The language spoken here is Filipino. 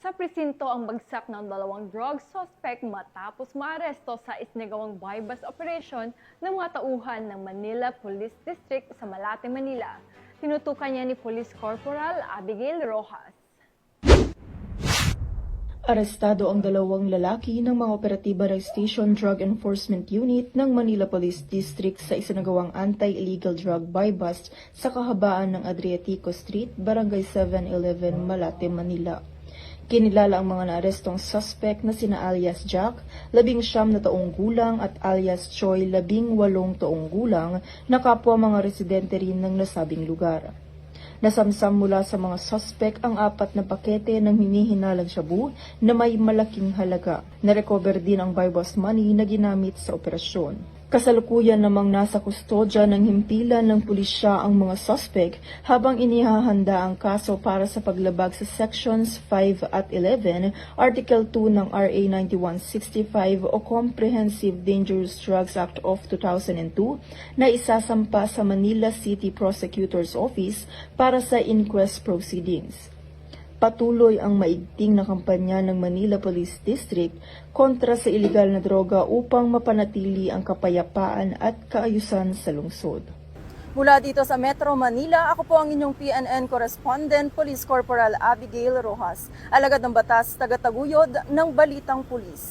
Nasa presinto ang bagsak ng dalawang drug suspect matapos maaresto sa isnagawang buy-bust operation ng mga tauhan ng Manila Police District sa Malate, Manila. Tinutukan niya ni Police Corporal Abigail Rojas. Arestado ang dalawang lalaki ng mga operatiba ng Station Drug Enforcement Unit ng Manila Police District sa isinagawang anti-illegal drug buy-bust sa kahabaan ng Adriatico Street, Barangay 711, Malate, Manila. Kinilala ang mga naarestong suspect na sina alias Jack, 19 na taong gulang at alias Choi, 18 taong gulang na kapwa mga residente rin ng nasabing lugar. Nasamsam mula sa mga suspect ang 4 na pakete ng hinihinalang shabu na may malaking halaga. Narecover din ang buy-bust money na ginamit sa operasyon. Kasalukuyan namang nasa kustodya ng himpilan ng pulisya ang mga suspect habang inihahanda ang kaso para sa paglabag sa Sections 5 at 11, Article 2 ng RA 9165 o Comprehensive Dangerous Drugs Act of 2002 na isasampa sa Manila City Prosecutor's Office para sa inquest proceedings. Patuloy ang maigting na kampanya ng Manila Police District kontra sa ilegal na droga upang mapanatili ang kapayapaan at kaayusan sa lungsod. Mula dito sa Metro Manila, ako po ang inyong PNN correspondent, Police Corporal Abigail Rojas, alagad ng batas, tagataguyod ng Balitang Pulis.